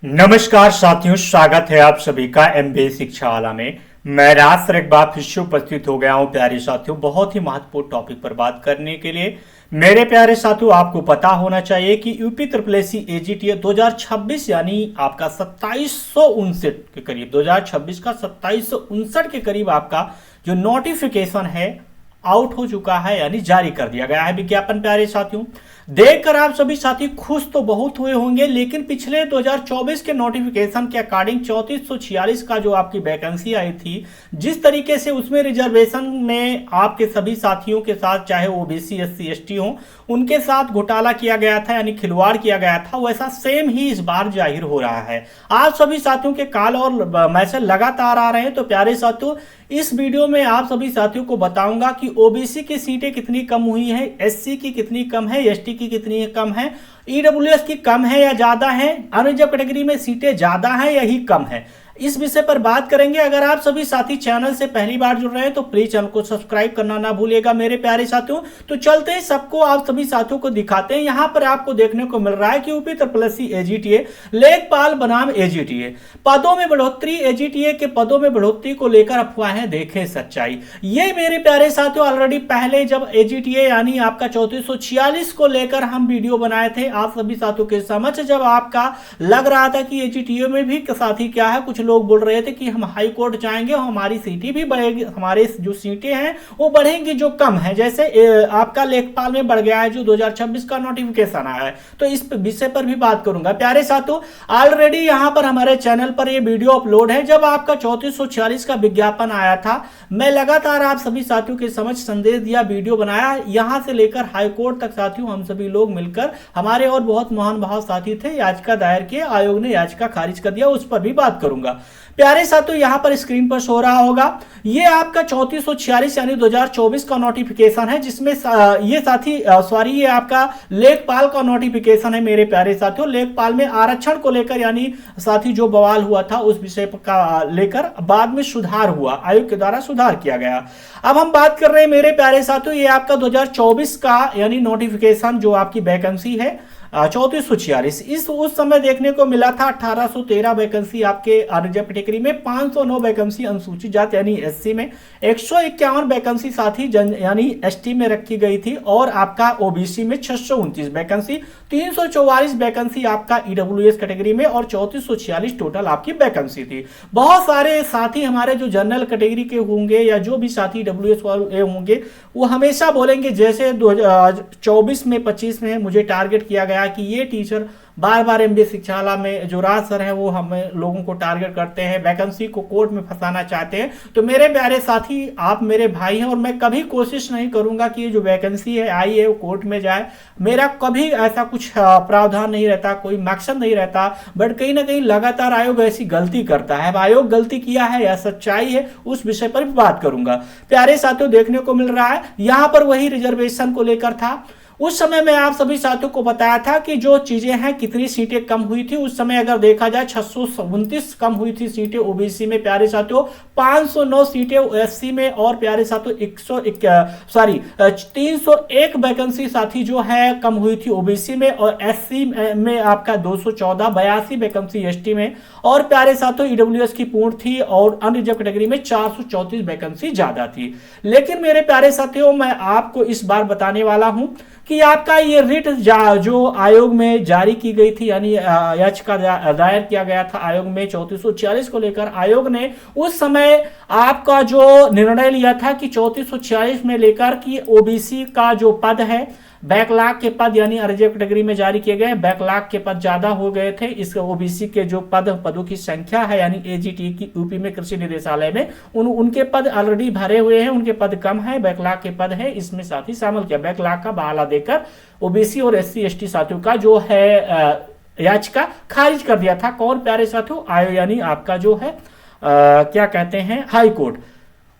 नमस्कार साथियों, स्वागत है आप सभी का एमबीए शिक्षा वाला में। मैं राज सर एक बार फिर से उपस्थित हो गया हूं प्यारे साथियों, बहुत ही महत्वपूर्ण टॉपिक पर बात करने के लिए। मेरे प्यारे साथियों, आपको पता होना चाहिए कि यूपी ट्रिपल एससी एजीटीए 2026 यानी आपका 2759 के करीब, 2026 का 2759 के करीब आपका जो नोटिफिकेशन है आउट हो चुका है, यानी जारी कर दिया गया है विज्ञापन। प्यारे साथियों, देखकर आप सभी साथी खुश तो बहुत हुए होंगे, लेकिन पिछले 2024 के नोटिफिकेशन के अकॉर्डिंग 3446 का जो आपकी वैकेंसी आई थी, जिस तरीके से उसमें रिजर्वेशन में आपके सभी साथियों के साथ, चाहे ओबीसी एससी एसटी हो, उनके साथ घोटाला किया गया था, यानी खिलवाड़ किया गया था, वैसा सेम ही इस बार जाहिर हो रहा है। आप सभी साथियों के कॉल और मैसेज लगातार आ रहे हैं। तो प्यारे साथियों, इस वीडियो में आप सभी साथियों को बताऊंगा कि ओबीसी की सीटें कितनी कम हुई हैं, एससी की कितनी कम है, एसटी की कितनी कम है, ईडब्ल्यूएस की कम है या ज्यादा है, अनरिजर्व कैटेगरी में सीटें ज्यादा है या ही कम है, इस विषय पर बात करेंगे। अगर आप सभी साथी चैनल से पहली बार जुड़ रहे हैं तो प्लीज चैनल को सब्सक्राइब करना ना भूलिएगा मेरे प्यारे साथियों। तो चलते हैं, सबको आप सभी साथियों को दिखाते हैं। यहां पर आपको देखने को मिल रहा है कि यूपी ट्रिपल एससी एजीटीए लेखपाल बनाम एजीटीए पदों में बढ़ोतरी, एजीटीए के पदों में बढ़ोतरी को लेकर अफवाहें, देखें सच्चाई। ये मेरे प्यारे साथियों, ऑलरेडी पहले जब एजीटीए यानी आपका 3446 को लेकर हम वीडियो बनाए थे आप सभी साथियों के समझ, जब आपका लग रहा था कि एजीटीए में भी साथी क्या है, कुछ लोग बोल रहे थे कि हम हाई कोर्ट जाएंगे और हमारी सीटें भी बढ़ेगी, हमारे जो सीटें हैं वो बढ़ेंगी जो कम है, जैसे आपका लेखपाल में बढ़ गया है जो 2026 का नोटिफिकेशन आया है। तो इस विषय पर भी बात करूंगा। प्यारे साथियों, ऑलरेडी यहां पर हमारे चैनल पर ये वीडियो अपलोड है। जब आपका 3446 का विज्ञापन आया था, मैं लगातार आप सभी साथियों के समझ संदेश दिया, वीडियो बनाया, यहां से लेकर हाई कोर्ट तक साथियों हम सभी लोग मिलकर, हमारे और बहुत महान भाव साथी थे, याचिका दायर किए, आयोग ने याचिका खारिज कर दिया, उस पर भी बात करूंगा। प्यारे साथियों, यहां पर स्क्रीन पर शो रहा होगा, ये आपका 3446 यानी 2024 का नोटिफिकेशन है, जिसमें ये साथी सॉरी ये आपका लेखपाल का नोटिफिकेशन है मेरे प्यारे साथियों। लेखपाल में आरक्षण को लेकर यानी साथी जो बवाल हुआ था उस विषय का लेकर बाद में सुधार हुआ, आयोग के द्वारा सुधार किया गया। अब हम बात कर रहे हैं मेरे प्यारे साथियों, ये आपका 2024 का यानी नोटिफिकेशन जो आपकी वैकेंसी है 3446, इस उस समय देखने को मिला था 1813 वैकेंसी आपके अनरिजर्व कैटेगरी में, 509 वैकेंसी अनुसूचित जाति यानी एससी में, 151 वैकेंसी साथी यानी एसटी में रखी गई थी, और आपका ओबीसी में 629 वैकेंसी, 344 वैकेंसी आपका ईडब्ल्यूएस कैटेगरी में, और 3446 टोटल आपकी वैकेंसी थी। बहुत सारे साथी हमारे जो जनरल कैटेगरी के होंगे या जो भी साथी ईडब्ल्यूएस वाले होंगे, वो हमेशा बोलेंगे, जैसे 2024 में 25 में मुझे टारगेट किया गया कि ये टीचर बार बार एमबीए शिक्षाला में जो राज सर है वो हमें लोगों को टारगेट करते हैं, वैकेंसी को कोर्ट में फंसाना चाहते हैं। तो मेरे प्यारे साथी, आप मेरे भाई हैं और मैं कभी कोशिश नहीं करूंगा कि ये जो वैकेंसी है आई है वो कोर्ट में जाए, मेरा कभी ऐसा कुछ प्रावधान नहीं रहता, कोई मकसद नहीं रहता, बट कहीं ना कहीं लगातार आयोग ऐसी गलती करता है। अब आयोग गलती किया है या सच्चाई है, उस विषय पर भी बात करूंगा। प्यारे साथियों, देखने को मिल रहा है यहां पर वही रिजर्वेशन को लेकर था। उस समय मैं आप सभी साथियों को बताया था कि जो चीजें हैं, कितनी सीटें कम हुई थी उस समय, अगर देखा जाए 629 कम हुई थी सीटें ओबीसी में प्यारे साथियों, 509 सीटें एससी में, और प्यारे साथियों 301 वैकेंसी साथी जो है कम हुई थी ओबीसी में, और एससी में आपका 214, 82 वैकेंसी एसटी में, और प्यारे साथियों ईडब्ल्यूएस की पूर्ण थी, और अनरिजर्व कैटेगरी में 434 वैकेंसी ज्यादा थी। लेकिन मेरे प्यारे साथियों, मैं आपको इस बार बताने वाला हूं कि आपका ये रिट जो आयोग में जारी की गई थी, यानी याचिका दायर किया गया था आयोग में 3446 को लेकर, आयोग ने उस समय आपका जो निर्णय लिया था कि 3446 में लेकर कि ओबीसी का जो पद है, बैकलॉग के पद यानी अनरिजर्व कैटेगरी में जारी किए गए, बैकलॉग के पद ज्यादा हो गए थे। इस ओबीसी के जो पदों की संख्या है यानी एजीटी की यूपी में कृषि निदेशालय में उनके पद ऑलरेडी भरे हुए हैं, उनके पद कम है, बैकलॉग के पद है, इसमें साथ ही शामिल किया। बैकलॉग का बहाना देकर ओबीसी और एससी एसटी साथियों का जो है याचिका खारिज कर दिया था। कौन प्यारे साथियों? आयोग यानी आपका जो है क्या कहते हैं, हाई कोर्ट।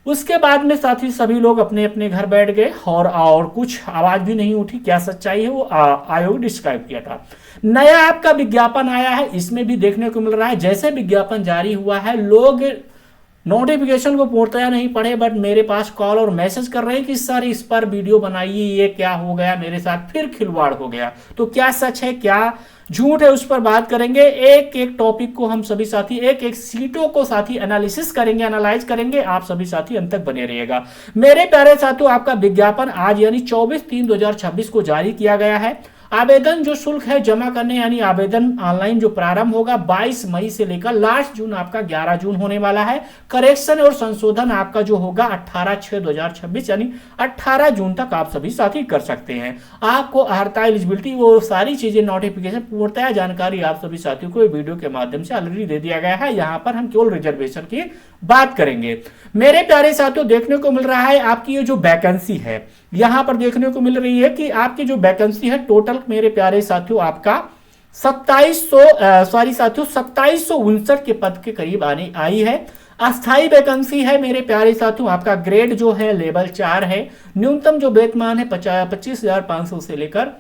उसके बाद में साथी सभी लोग अपने अपने घर बैठ गए और कुछ आवाज भी नहीं उठी। क्या सच्चाई है वो आयोग डिस्क्राइब किया था। नया आपका विज्ञापन आया है, इसमें भी देखने को मिल रहा है, जैसे विज्ञापन जारी हुआ है लोग नोटिफिकेशन को पूर्णतया नहीं पढ़े, बट मेरे पास कॉल और मैसेज कर रहे हैं कि सर इस पर वीडियो बनाइए, ये क्या हो गया, मेरे साथ फिर खिलवाड़ हो गया। तो क्या सच है क्या झूठ है, उस पर बात करेंगे। एक एक टॉपिक को हम सभी साथी एक एक सीटों को साथी एनालिसिस करेंगे, एनालाइज करेंगे। आप सभी साथी अंत तक बने रहिएगा। मेरे प्यारे साथियों, आपका विज्ञापन आज यानी 24/3/2026 को जारी किया गया है। आवेदन जो शुल्क है जमा करने यानी आवेदन ऑनलाइन जो प्रारंभ होगा 22 मई से लेकर लास्ट जून आपका 11 जून होने वाला है। करेक्शन और संशोधन आपका जो होगा 18/6/2026 यानी 18 जून तक आप सभी साथी कर सकते हैं। आपको अर्हता, एलिजिबिलिटी वो सारी चीजें नोटिफिकेशन पूर्णतः जानकारी आप सभी साथियों को वीडियो के माध्यम से ऑलरेडी दे दिया गया है। यहाँ पर हम केवल रिजर्वेशन की बात करेंगे। मेरे प्यारे साथियों, देखने को मिल रहा है आपकी ये जो वैकेंसी है, यहां पर देखने को मिल रही है कि आपकी जो वैकेंसी है टोटल मेरे प्यारे साथियों आपका 2759 के पद के करीब आने आई है। अस्थाई वैकेंसी है मेरे प्यारे साथियों, आपका ग्रेड जो है लेवल 4 है। न्यूनतम जो वेतमान है 25,500 से लेकर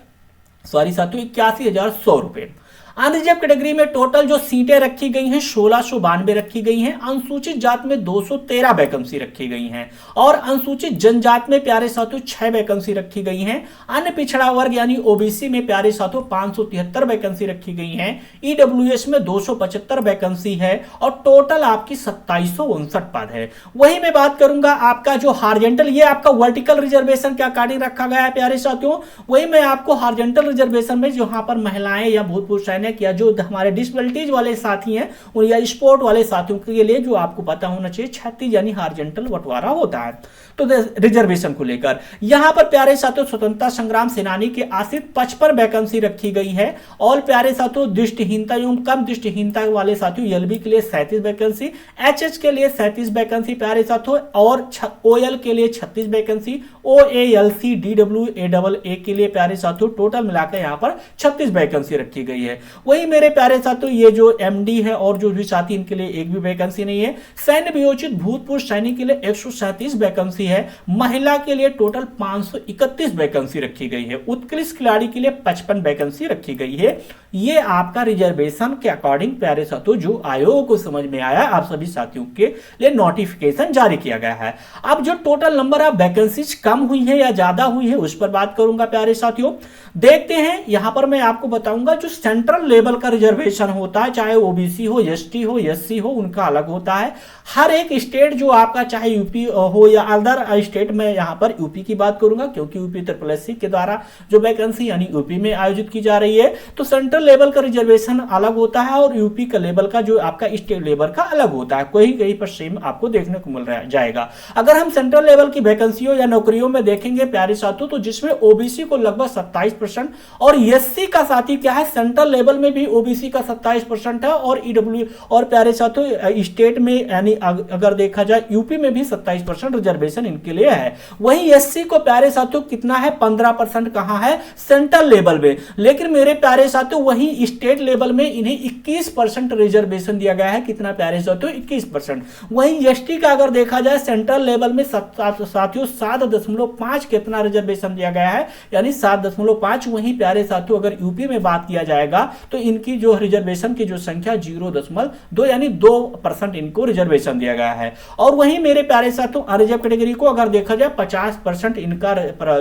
81,100 रुपए। अनरिजर्व कैटेगरी में टोटल जो सीटें रखी गई हैं 1692 रखी गई हैं। अनुसूचित जात में 213 वैकेंसी रखी गई हैं और अनुसूचित जनजात में प्यारे साथियों 6 वैकेंसी रखी गई हैं। अन्य पिछड़ा वर्ग यानी ओबीसी में प्यारे साथियों 573 वैकेंसी रखी गई हैं। ईडब्ल्यूएस में 275 वैकेंसी है और टोटल आपकी 2759 पद है। वही मैं बात करूंगा आपका जो हार्जेंटल, ये आपका वर्टिकल रिजर्वेशन के अकॉर्डिंग रखा गया है प्यारे साथियों। वही मैं आपको हार्जेंटल रिजर्वेशन में जहां पर महिलाएं या भूतपूर्व सैनिक या जो हमारे डिसेबिलिटीज वाले साथी हैं उन या स्पोर्ट वाले साथियों के लिए जो आपको पता होना चाहिए 36 यानी हार्जेंटल बंटवारा होता है। तो रिजर्वेशन को लेकर यहां पर प्यारे साथियों स्वतंत्रता संग्राम सेनानी के आश्रित 55 वैकेंसी रखी गई है। और प्यारे साथियों दृष्टिहीनता एवं कम दृष्टिहीनता वाले साथियों एलबी के लिए 37 वैकेंसी, एचएच के लिए 37 वैकेंसी प्यारे साथियों और ओएल के लिए 36 वैकेंसी, ओएएलसी डीडब्ल्यूए के लिए प्यारे साथियों टोटल मिलाकर यहां पर 36 वैकेंसी रखी गई है। वही मेरे प्यारे साथियों ये जो एमडी है और जो भी साथी इनके लिए एक भी वैकेंसी नहीं है। सैन्य वियोचित भूतपूर्व सैनिक के लिए 137 वैकेंसी है। महिला के लिए टोटल 531 वैकेंसी रखी गई है। उत्कृष्ट खिलाड़ी के लिए 55 वैकेंसी रखी गई है। ये आपका रिजर्वेशन के अकॉर्डिंग प्यारे साथियों जो आयोग को समझ में आया आप सभी साथियों के लिए नोटिफिकेशन जारी किया गया है। अब जो टोटल नंबर ऑफ वैकेंसीज कम हुई है या ज्यादा हुई है उस पर बात करूंगा प्यारे साथियों। देखते हैं यहां पर मैं आपको बताऊंगा जो सेंट्रल लेवल का रिजर्वेशन होता है, चाहे ओबीसी हो, एसटी हो, एससी हो, उनका अलग होता है। हर एक स्टेट जो आपका चाहे यूपी हो या अदर स्टेट में, यहां पर यूपी की बात करूंगा क्योंकि यूपी ट्रिपल के द्वारा जो वैकेंसी यानी यूपी में आयोजित की जा रही है। तो सेंट्रल लेवल का रिजर्वेशन अलग होता है और यूपी का लेवल का जो आपका स्टेट लेवल का अलग होता है। कोई कहीं पर सेम आपको देखने को मिल जाएगा। अगर हम सेंट्रल लेवल की वैकेंसियों या नौकरियों में देखेंगे प्यारे साथियों तो जिसमें ओबीसी को लगभग 27% और एससी का साथी क्या है सेंट्रल लेवल में भी ओबीसी का 27% है और ईडब्ल्यू और प्यारे साथियों स्टेट में यानी अगर देखा जाए यूपी में भी 27% रिजर्वेशन इनके लिए है। वहीं एससी को प्यारे साथियों कितना है 15% कहां है सेंट्रल लेवल में। लेकिन मेरे प्यारे साथियों वहीं स्टेट लेवल में इन्हें 21% रिजर्वेशन दिया गया है। कितना प्यारे साथियों 21%। वहीं एसटी का अगर देखा जाए सेंट्रल लेवल में साथियों 7.5 कितना रिजर्वेशन दिया गया है यानी 7.5। वहीं प्यारे साथियों अगर यूपी में बात किया जाएगा तो इनकी जो रिजर्वेशन की जो संख्या 0.2 यानी 2% इनको रिजर्वेशन दिया गया है। और वहीं मेरे प्यारे साथियों अनरिजर्व कैटेगरी को अगर देखा जाए 50% इनका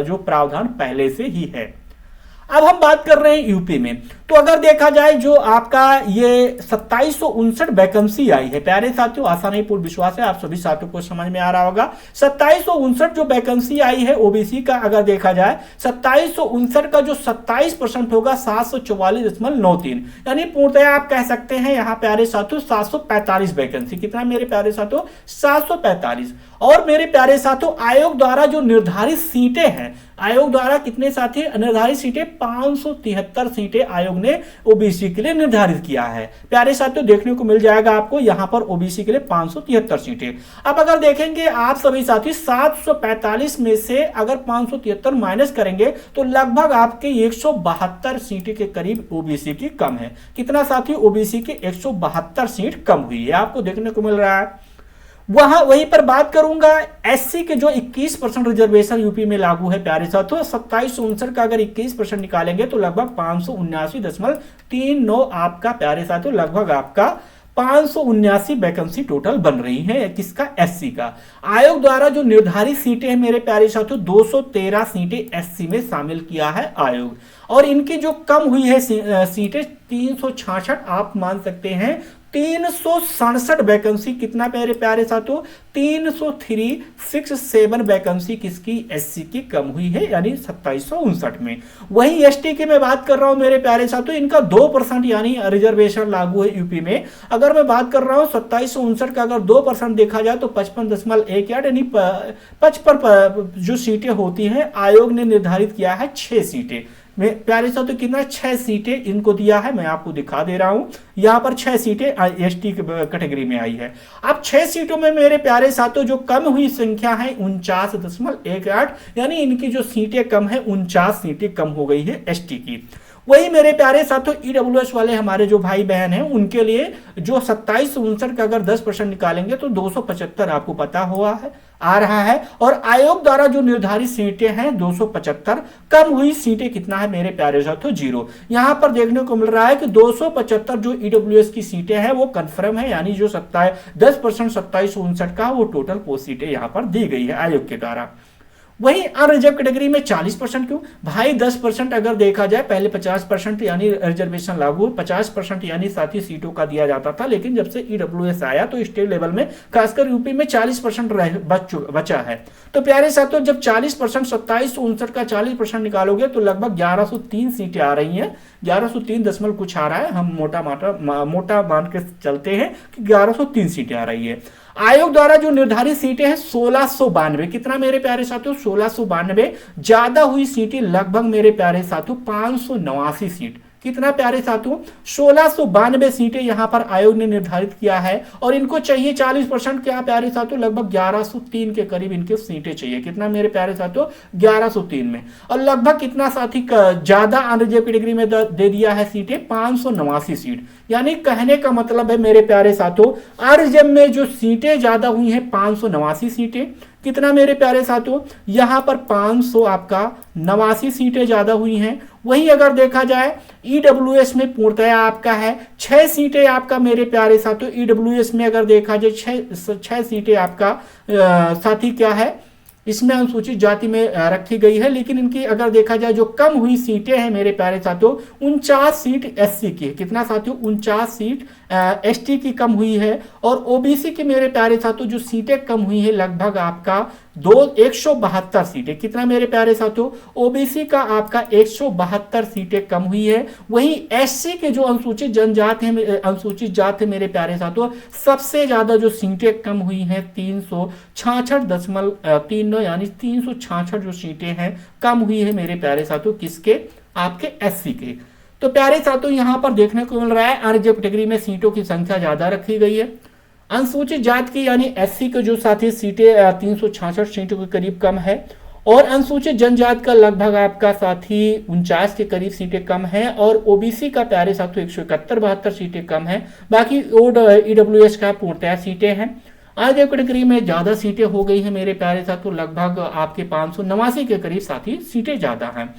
जो प्रावधान पहले से ही है। अब हम बात कर रहे हैं यूपी में। तो अगर देखा जाए जो आपका ये 2759 वैकेंसी आई है प्यारे साथियों, आशा नहीं पूर्ण विश्वास है आप सभी साथियों को समझ में आ रहा होगा। 2759 जो वैकेंसी आई है ओबीसी का अगर देखा जाए 2759 का जो 27% होगा 744.93 यानी पूर्णतया आप कह सकते हैं यहाँ प्यारे साथियों 745 वैकेंसी। कितना मेरे प्यारे साथियों 745। और मेरे प्यारे साथियों आयोग द्वारा जो निर्धारित सीटें हैं, आयोग द्वारा कितने साथी निर्धारित सीटें 573 सीटें आयोग ने ओबीसी के लिए निर्धारित किया है। प्यारे साथियों देखने को मिल जाएगा आपको यहां पर ओबीसी के लिए 573 सीटें। अब अगर देखेंगे आप सभी साथी 745 में से अगर 573 माइनस करेंगे तो लगभग आपके 172 सीटें के करीब ओबीसी की कम है। कितना साथी ओबीसी के 172 सीट कम हुई है आपको देखने को मिल रहा है। वहीं पर बात करूंगा एससी के जो 21% रिजर्वेशन यूपी में लागू है प्यारे साथियों 2759 का अगर 21% निकालेंगे तो लगभग 579.39 आपका प्यारे साथियों लगभग आपका 579 वैकेंसी टोटल बन रही है किसका, एससी का। आयोग द्वारा जो निर्धारित सीटें हैं मेरे प्यारे साथियों 213 सीटें एससी में शामिल किया है आयोग, और इनकी जो कम हुई है सीटें 366, आप मान सकते हैं 367 वैकेंसी, कितना मेरे प्यारे साथियों 30367 वैकेंसी किसकी, एससी की कम हुई है, यानी 2759 में। वहीं एसटी की मैं बात कर रहा हूं मेरे प्यारे साथियों, इनका 2% यानी रिजर्वेशन लागू है यूपी में। अगर मैं बात कर रहा हूं 2759 का अगर 2% देखा जाए तो 55.18 यानी 55 जो सीटें होती हैं, आयोग ने निर्धारित किया है 6 सीटें। प्यारे साथियों कितना, 6 सीटें इनको दिया है, मैं आपको दिखा दे रहा हूं। यहां पर 6 सीटें एसटी कैटेगरी में आई है। अब 6 सीटों में मेरे प्यारे साथियों जो कम हुई संख्या है 49.18, यानी इनकी जो सीटें कम है 49 सीटें कम हो गई है एसटी की। वही मेरे प्यारे साथियों ईडब्ल्यूएस वाले हमारे जो भाई बहन हैं उनके लिए जो 2759 का अगर 10% निकालेंगे तो 275 आपको पता हुआ है आ रहा है, और आयोग द्वारा जो निर्धारित सीटें हैं 275, कम हुई सीटें कितना है मेरे प्यारे साथियों 0। यहां पर देखने को मिल रहा है कि 275 जो ईडब्ल्यूएस की सीटें हैं वो कंफर्म है, यानी जो 10% 2759 का वो टोटल पोस्ट सीटें यहां पर दी गई है आयोग के द्वारा। वहीं अनरिजर्व कैटेगरी में 40% क्यों भाई, 10% अगर देखा जाए, पहले 50% यानी रिजर्वेशन लागू 50% यानी 7 सीटों का दिया जाता था, लेकिन जब से ईडब्ल्यूएस आया तो स्टेट लेवल में खासकर यूपी में 40% बचा है। तो प्यारे साथियों जब 40% 2759 का 40% निकालोगे तो लगभग 1103 सीटें आ रही हैं, 1103 दशमलव कुछ आ रहा है, हम मोटा मान के चलते हैं कि 1103 सीटें आ रही है। आयोग द्वारा जो निर्धारित सीटें हैं 1692, कितना मेरे प्यारे साथियों 1692, ज्यादा हुई सीटें लगभग मेरे प्यारे साथियों 589 सीट, कितना प्यारे साथियों 1692 सीटें यहां पर आयोग ने निर्धारित किया है, और इनको चाहिए 40%, क्या प्यारे साथियों लगभग 1103 के करीब इनके सीटें चाहिए, कितना मेरे प्यारे साथियों 1103 में, और लगभग कितना साथी ज्यादा अनरिजर्व कैटेगरी में दे दिया है सीटें 589 सीट, यानी कहने का मतलब है मेरे प्यारे साथियों अनरिजर्व में जो सीटें ज्यादा हुई हैं 589 सीटें, कितना मेरे प्यारे साथियों यहां पर 589 सीटें ज्यादा हुई हैं। वहीं अगर देखा जाए ईडब्ल्यूएस में पूर्णतया आपका है 6 सीटें आपका मेरे प्यारे साथियों, ईडब्ल्यूएस में अगर देखा जाए 6 सीटें आपका साथी क्या है इसमें अनुसूचित जाति में रखी गई है, लेकिन इनकी अगर देखा जाए जो कम हुई सीटें हैं मेरे प्यारे साथियों 49 सीट एससी की, कितना साथियों 49 सीट एसटी की कम हुई है, और ओबीसी की मेरे प्यारे साथियों जो सीटें कम हुई है लगभग आपका 172 सीटें, कितना मेरे प्यारे साथियों ओबीसी का आपका 172 सीटें कम हुई है। वहीं एससी के जो अनुसूचित जनजाति है, अनुसूचित जाति है मेरे प्यारे साथियों, सबसे ज्यादा जो सीटें कम हुई हैं 366.39 यानी 366 जो सीटें हैं कम हुई है मेरे प्यारे साथियों, किसके, आपके एससी के। तो प्यारे साथियों यहां पर देखने को मिल रहा है अनरिजर्व कैटेगरी में सीटों की संख्या ज्यादा रखी गई है, अनुसूचित जाति की यानी एससी के जो साथी सीटें 366 सीटों के करीब कम है, और अनुसूचित जनजाति का लगभग आपका साथी 49 के करीब सीटें कम है, और ओबीसी का प्यारे साथियों 171-72 सीटें कम है। बाकी ईडब्ल्यूएस का पूर्णतया सीटें हैं। अनरिजर्व कैटेगरी में ज्यादा सीटें हो गई हैं मेरे प्यारे साथियों, लगभग आपके 589 के करीब साथी सीटें ज्यादा हैं।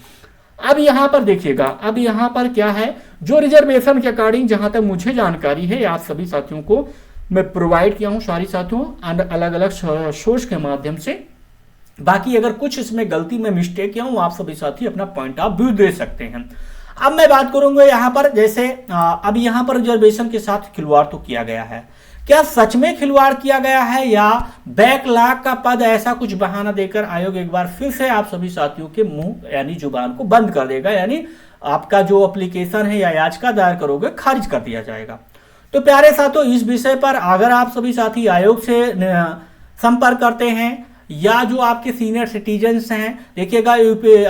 अब यहां पर देखिएगा, अब यहां पर क्या है जो रिजर्वेशन के अकॉर्डिंग जहां तक मुझे जानकारी है आप सभी साथियों को मैं प्रोवाइड किया हूं, सारी साथियों अलग अलग सोर्स के माध्यम से। बाकी अगर कुछ इसमें गलती में मिस्टेक किया हूं आप सभी साथी अपना पॉइंट ऑफ व्यू दे सकते हैं। अब मैं बात करूंगा यहां पर जैसे अब यहां पर रिजर्वेशन के साथ खिलवाड़ तो किया गया है, क्या सच में खिलवाड़ किया गया है या बैकलॉग का पद, ऐसा कुछ बहाना देकर आयोग एक बार फिर से आप सभी साथियों के मुंह यानी जुबान को बंद कर देगा, यानी आपका जो एप्लीकेशन है या याचिका दायर करोगे खारिज कर दिया जाएगा। तो प्यारे साथियों इस विषय पर अगर आप सभी साथी आयोग से संपर्क करते हैं या जो आपके सीनियर सिटीजन्स हैं, देखिएगा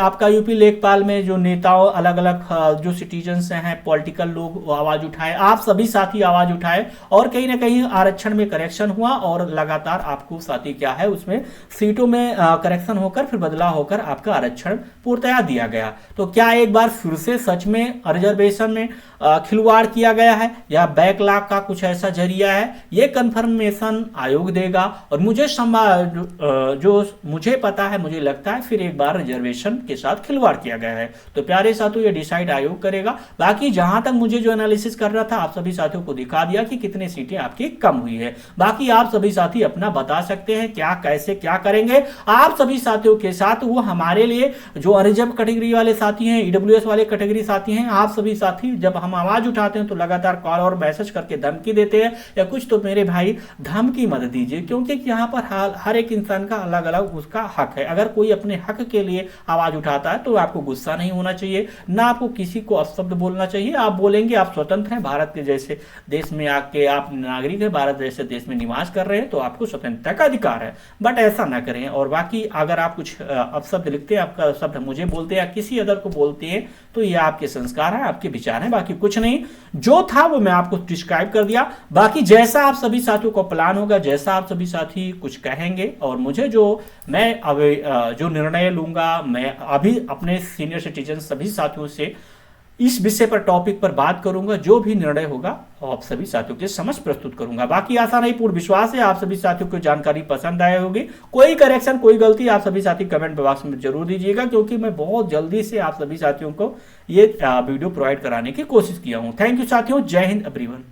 आपका यूपी लेखपाल में जो नेताओं अलग अलग जो सिटीजन्स हैं पॉलिटिकल लोग आवाज उठाए, आप सभी साथी आवाज उठाए, और कहीं ना कहीं आरक्षण में करेक्शन हुआ, और लगातार आपको साथी क्या है उसमें सीटों में करेक्शन होकर फिर बदलाव होकर आपका आरक्षण पूर्णतया दिया गया। तो क्या एक बार फिर से सच में रिजर्वेशन में खिलवाड़ किया गया है या बैकलॉग का कुछ ऐसा जरिया है, ये कंफर्मेशन आयोग देगा, और मुझे जो मुझे पता है, मुझे लगता है फिर एक बार रिजर्वेशन के साथ खिलवाड़ किया गया है। तो प्यारे साथियों ये डिसाइड आयोग करेगा। बाकी जहां तक मुझे जो एनालिसिस कर रहा था, आप सभी साथियों को दिखा दिया कि कितनी सीटें आपकी कम हुई है। बाकी आप सभी साथी अपना बता सकते हैं क्या कैसे क्या करेंगे। आप सभी साथियों के साथ वो हमारे लिए जो अनरिजर्व कैटेगरी वाले साथी हैं, ईडब्ल्यूएस वाले कैटेगरी साथी हैं, आप सभी साथी जब हम आवाज उठाते हैं तो लगातार कॉल और मैसेज करके धमकी देते हैं, या कुछ तो मेरे भाई धमकी मत दीजिए, क्योंकि यहाँ पर हर एक इंसान का अलग अलग उसका हक है। अगर कोई अपने हक के लिए आवाज उठाता है तो आपको गुस्सा नहीं होना चाहिए, ना आपको किसी को अपशब्द बोलना चाहिए। आप बोलेंगे आप स्वतंत्र हैं, भारत के जैसे देश में आके आप नागरिक हैं, भारत जैसे देश में निवास कर रहे हैं, तो आपको स्वतंत्रता का अधिकार है, बट ऐसा ना करें। और बाकी अगर आप कुछ अपशब्द लिखते हैं, आपका शब्द मुझे बोलते हैं या किसी अदर को बोलते हैं, तो ये आपके संस्कार है, आपके विचार है, बाकी कुछ नहीं। जो था वो मैं आपको डिस्क्राइब कर दिया। बाकी जैसा आप सभी साथियों को प्लान होगा, जैसा आप सभी साथी कुछ कहेंगे, और मुझे जो मैं अब जो निर्णय लूंगा, मैं अभी अपने सीनियर सिटीजन सभी साथियों से इस विषय पर टॉपिक पर बात करूंगा। जो भी निर्णय होगा आप सभी साथियों के समझ प्रस्तुत करूंगा। बाकी आशा नहीं, पूर्ण विश्वास है आप सभी साथियों को जानकारी पसंद आए होगी। कोई करेक्शन, कोई गलती आप सभी साथी कमेंट बॉक्स में जरूर दीजिएगा, क्योंकि मैं बहुत जल्दी से आप सभी साथियों को ये वीडियो प्रोवाइड कराने की कोशिश किया हूं। थैंक यू साथियों, जय हिंद एवरीवन।